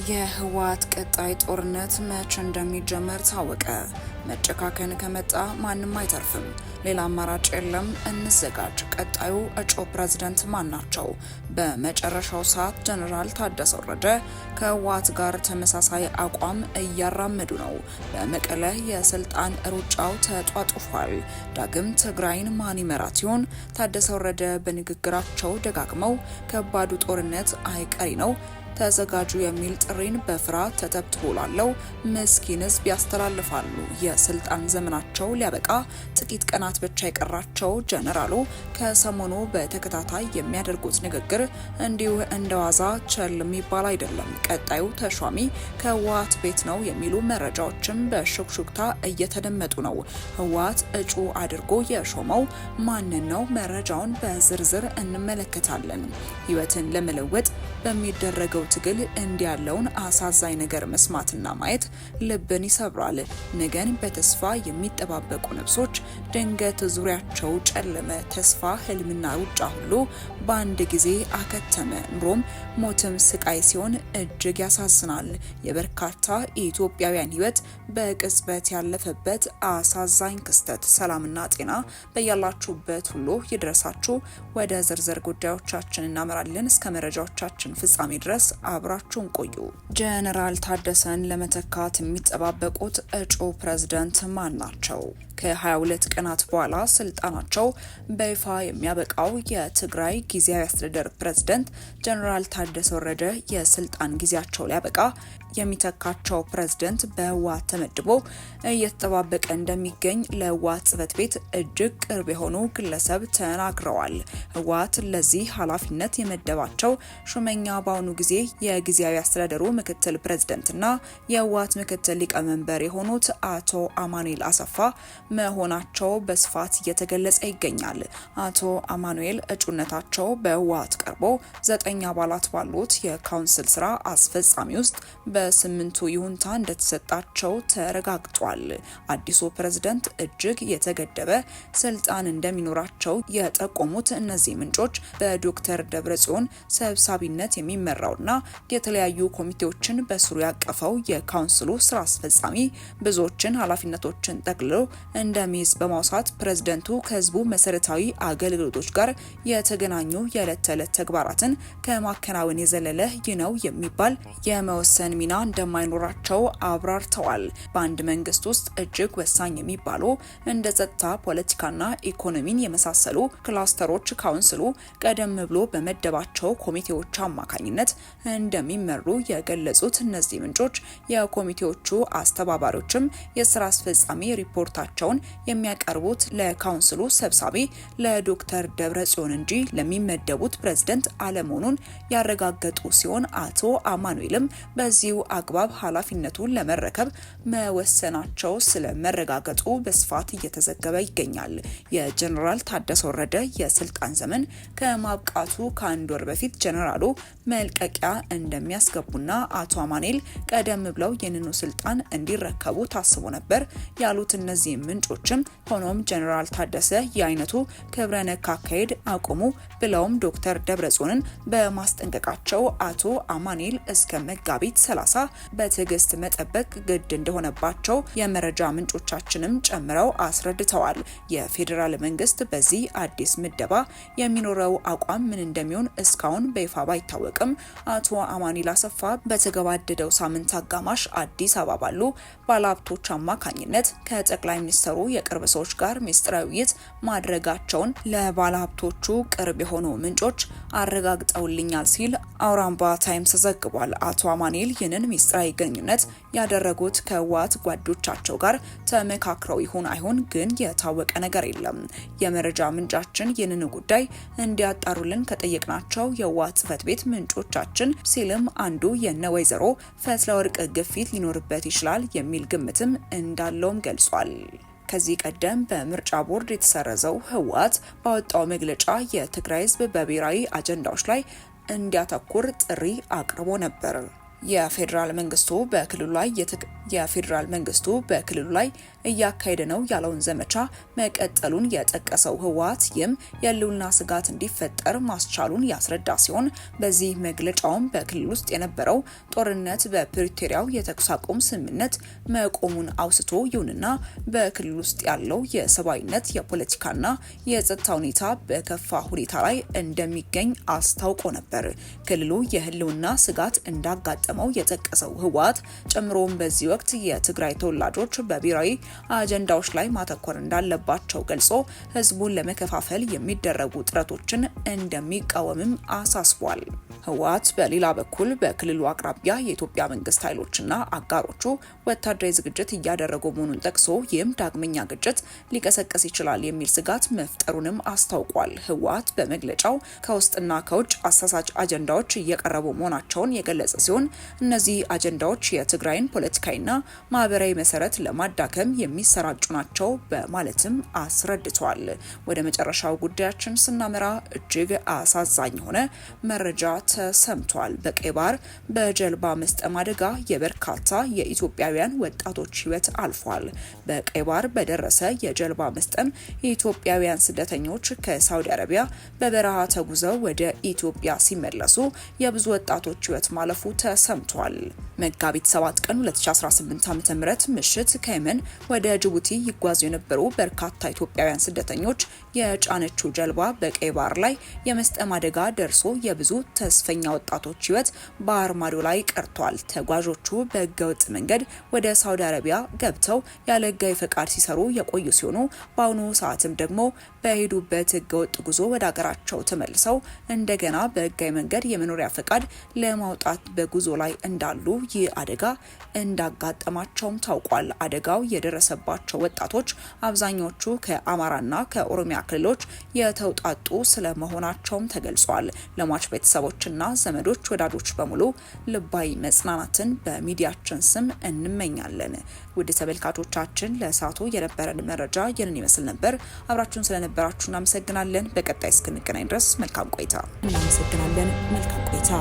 የህወሓት ቀጣይ ጦርነት መቼ እንደሚጀመር ታወቀ። መጨካከን ከመጣ ማንም አይተርፍም። ሌላ አማራጭ የለም፣ እንዘጋጅ። ቀጣዩ እጩ ፕሬዝዳንት ማን ናቸው? በመጨረሻው ሰዓት ጀነራል ታደሰ ወረደ ከህወሓት ጋር ተመሳሳይ አቋም እያራመዱ ነው። በመቀለ የስልጣን ሩጫው ተጧጡፏል። ዳግም ትግራይን ማን ይመራት ይሆን? ታደሰ ወረደ በንግግራቸው ደጋግመው ከባዱ ጦርነት አይቀሬ ነው ተዘጋጁ የሚል ጥሪን በፍርሃት ተተብትቦ ላለው ምስኪን ህዝብ ያስተላልፋሉ። የስልጣን ዘመናቸው ሊያበቃ ጥቂት ቀናት ብቻ የቀራቸው ጀነራሉ ከሰሞኑ በተከታታይ የሚያደርጉት ንግግር እንዲሁ እንደዋዛ ቸል የሚባል አይደለም። ቀጣዩ ተሿሚ ከህወሓት ቤት ነው የሚሉ መረጃዎችም በሹክሹክታ እየተደመጡ ነው። ህወሓት እጩ አድርጎ የሾመው ማንን ነው? መረጃውን በዝርዝር እንመለከታለን። ህይወትን ለመለወጥ በሚደረገው ትግል እንዲህ ያለውን አሳዛኝ ነገር መስማትና ማየት ልብን ይሰብራል። ነገን በተስፋ የሚጠባበቁ ነፍሶች ድንገት ዙሪያቸው ጨለመ። ተስፋ፣ ህልምና ሩጫ ሁሉ በአንድ ጊዜ አከተመ። ኑሮም ሞትም ስቃይ ሲሆን እጅግ ያሳዝናል። የበርካታ ኢትዮጵያውያን ህይወት በቅጽበት ያለፈበት አሳዛኝ ክስተት። ሰላምና ጤና በያላችሁበት ሁሉ ይድረሳችሁ። ወደ ዝርዝር ጉዳዮቻችን እናመራለን። እስከ መረጃዎቻችን ፍጻሜ ድረስ አብራችሁን ቆዩ። ጀነራል ታደሰን ለመተካት የሚጠባበቁት እጩ ፕሬዝዳንት ማን ናቸው? ከ22 ቀናት በኋላ ስልጣናቸው በይፋ የሚያበቃው የትግራይ ጊዜያዊ አስተዳደር ፕሬዝዳንት ጀነራል ታደሰ ወረደ የስልጣን ጊዜያቸው ሊያበቃ የሚተካቸው ፕሬዝዳንት በህወሓት ተመድቦ እየተጠባበቀ እንደሚገኝ ለህወሓት ጽሕፈት ቤት እጅግ ቅርብ የሆኑ ግለሰብ ተናግረዋል። ህወሓት ለዚህ ኃላፊነት የመደባቸው ሹመኛ በአሁኑ ጊዜ የጊዜያዊ አስተዳደሩ ምክትል ፕሬዝዳንትና የህወሓት ምክትል ሊቀመንበር የሆኑት አቶ አማኑኤል አሰፋ መሆናቸው በስፋት እየተገለጸ ይገኛል። አቶ አማኑኤል እጩነታቸው በህወሓት ቀርቦ 9 አባላት ባሉት የካውንስል ስራ አስፈጻሚ ውስጥ በስምንቱ ይሁንታ እንደተሰጣቸው ተረጋግጧል። አዲሱ ፕሬዝዳንት እጅግ የተገደበ ስልጣን እንደሚኖራቸው የጠቆሙት እነዚህ ምንጮች በዶክተር ደብረጽዮን ሰብሳቢነት የሚመራውና የተለያዩ ኮሚቴዎችን በስሩ ያቀፈው የካውንስሉ ስራ አስፈጻሚ ብዙዎችን ኃላፊነቶችን ጠቅልሎ እንደሚይዝ በማውሳት ፕሬዝዳንቱ ከህዝቡ መሰረታዊ አገልግሎቶች ጋር የተገናኙ የዕለት ተዕለት ተግባራትን ከማከናወን የዘለለ ይህ ነው የሚባል የመወሰን ሚና እንደማይኖራቸው አብራርተዋል። በአንድ መንግስት ውስጥ እጅግ ወሳኝ የሚባሉ እንደ ጸጥታ፣ ፖለቲካና ኢኮኖሚን የመሳሰሉ ክላስተሮች ካውንስሉ ቀደም ብሎ በመደባቸው ኮሚቴዎች አማካኝነት እንደሚመሩ የገለጹት እነዚህ ምንጮች የኮሚቴዎቹ አስተባባሪዎችም የስራ አስፈጻሚ ሪፖርታቸውን የሚያቀርቡት ለካውንስሉ ሰብሳቢ ለዶክተር ደብረጽዮን እንጂ ለሚመደቡት ፕሬዝዳንት አለመሆኑን ያረጋገጡ ሲሆን አቶ አማኑኤልም በዚሁ አግባብ ኃላፊነቱን ለመረከብ መወሰናቸው ስለመረጋገጡ በስፋት እየተዘገበ ይገኛል። የጀነራል ታደሰ ወረደ የስልጣን ዘመን ከማብቃቱ ከአንድ ወር በፊት ጀነራሉ መልቀቂያ እንደሚያስገቡና አቶ አማኑኤል ቀደም ብለው ይህንኑ ስልጣን እንዲረከቡ ታስቦ ነበር ያሉት እነዚህ ምንጮችም ሆኖም ጀነራል ታደሰ የአይነቱ ክብረ ነክ አካሄድ አቁሙ ብለውም ዶክተር ደብረጽዮንን በማስጠንቀቃቸው አቶ አማኑኤል እስከ መጋቢት 30 በትዕግስት መጠበቅ ግድ እንደሆነባቸው የመረጃ ምንጮቻችንም ጨምረው አስረድተዋል። የፌዴራል መንግስት በዚህ አዲስ ምደባ የሚኖረው አቋም ምን እንደሚሆን እስካሁን በይፋ ባይታወቅም አቶ አማኑኤል አሰፋ በተገባደደው ሳምንት አጋማሽ አዲስ አበባ ባሉ ባለሀብቶች አማካኝነት ከጠቅላይ ሚኒስትሩ የቅርብ ሰዎች ጋር ሚስጥራዊ ውይይት ማድረጋቸውን ለባለሀብቶቹ ቅርብ የሆኑ ምንጮች አረጋግጠውልኛል ሲል አውራምባ ታይምስ ዘግቧል። አቶ አማኑኤል ይህንን ሚስጥራዊ ግንኙነት ያደረጉት ከህወሓት ጓዶቻቸው ጋር ተመካክረው ይሁን አይሁን ግን የታወቀ ነገር የለም። የመረጃ ምንጫችን ይህንን ጉዳይ እንዲያጣሩልን ከጠየቅናቸው የህወሓት ጽሕፈት ቤት ምንጮቻችን ሲልም አንዱ የነ ወይዘሮ ፈትለወርቅ ግፊት ሊኖርበት ይችላል የሚል ግምትም እንዳለውም ገልጿል። ከዚህ ቀደም በምርጫ ቦርድ የተሰረዘው ህወሓት ባወጣው መግለጫ የትግራይ ህዝብ በብሔራዊ አጀንዳዎች ላይ እንዲያተኩር ጥሪ አቅርቦ ነበር። የፌዴራል መንግስቱ በክልሉ ላይ እያካሄደ ነው ያለውን ዘመቻ መቀጠሉን የጠቀሰው ህወሓት ይህም የህልውና ስጋት እንዲፈጠር ማስቻሉን ያስረዳ ሲሆን በዚህ መግለጫውም በክልል ውስጥ የነበረው ጦርነት በፕሪቶሪያው የተኩስ አቁም ስምምነት መቆሙን አውስቶ ይሁንና በክልል ውስጥ ያለው የሰብአዊነት የፖለቲካና የጸጥታ ሁኔታ በከፋ ሁኔታ ላይ እንደሚገኝ አስታውቆ ነበር። ክልሉ የህልውና ስጋት እንዳጋጠመው የጠቀሰው ህወሓት ጨምሮም በዚህ ወቅት የትግራይ ተወላጆች በብሔራዊ አጀንዳዎች ላይ ማተኮር እንዳለባቸው ገልጾ ህዝቡን ለመከፋፈል የሚደረጉ ጥረቶችን እንደሚቃወምም አሳስቧል። ህወሓት በሌላ በኩል በክልሉ አቅራቢያ የኢትዮጵያ መንግስት ኃይሎችና አጋሮቹ ወታደራዊ ዝግጅት እያደረጉ መሆኑን ጠቅሶ ይህም ዳግመኛ ግጭት ሊቀሰቀስ ይችላል የሚል ስጋት መፍጠሩንም አስታውቋል። ህወሓት በመግለጫው ከውስጥና ከውጭ አሳሳች አጀንዳዎች እየቀረቡ መሆናቸውን የገለጸ ሲሆን እነዚህ አጀንዳዎች የትግራይን ፖለቲካዊና ማህበራዊ መሰረት ለማዳከም የሚሰራጩ ናቸው በማለትም አስረድቷል። ወደ መጨረሻው ጉዳያችን ስናመራ እጅግ አሳዛኝ የሆነ መረጃ ተሰምቷል። በቀይ ባህር በጀልባ መስጠም አደጋ የበርካታ የኢትዮጵያውያን ወጣቶች ህይወት አልፏል። በቀይ ባህር በደረሰ የጀልባ መስጠም የኢትዮጵያውያን ስደተኞች ከሳውዲ አረቢያ በበረሃ ተጉዘው ወደ ኢትዮጵያ ሲመለሱ የብዙ ወጣቶች ህይወት ማለፉ ተሰምቷል። መጋቢት 7 ቀን 2018 ዓ.ም ምሽት ከየመን ወደ ጅቡቲ ይጓዙ የነበሩ በርካታ ኢትዮጵያውያን ስደተኞች የጫነችው ጀልባ በቀይ ባህር ላይ የመስጠም አደጋ ደርሶ የብዙ ተስፈኛ ወጣቶች ህይወት ባህር ማዶ ላይ ቀርቷል። ተጓዦቹ በህገወጥ መንገድ ወደ ሳውዲ አረቢያ ገብተው ያለ ህጋዊ ፈቃድ ሲሰሩ የቆዩ ሲሆኑ በአሁኑ ሰዓትም ደግሞ በሄዱበት ህገወጥ ጉዞ ወደ ሀገራቸው ተመልሰው እንደገና በህጋዊ መንገድ የመኖሪያ ፈቃድ ለማውጣት በጉዞ ላይ እንዳሉ ይህ አደጋ እንዳጋጠማቸውም ታውቋል። አደጋው የደረሰባቸው ወጣቶች አብዛኞቹ ከአማራና ከኦሮሚያ ክልሎች የተውጣጡ ስለመሆናቸውም ተገልጿል። ለሟች ቤተሰቦችና ዘመዶች፣ ወዳጆች በሙሉ ልባዊ መጽናናትን በሚዲያችን ስም እንመኛለን። ውድ ተመልካቾቻችን ለሰዓቱ የነበረን መረጃ ይህንን ይመስል ነበር። አብራችሁን ስለነበራችሁ እናመሰግናለን። በቀጣይ እስክንገናኝ ድረስ መልካም ቆይታ። እናመሰግናለን። መልካም ቆይታ።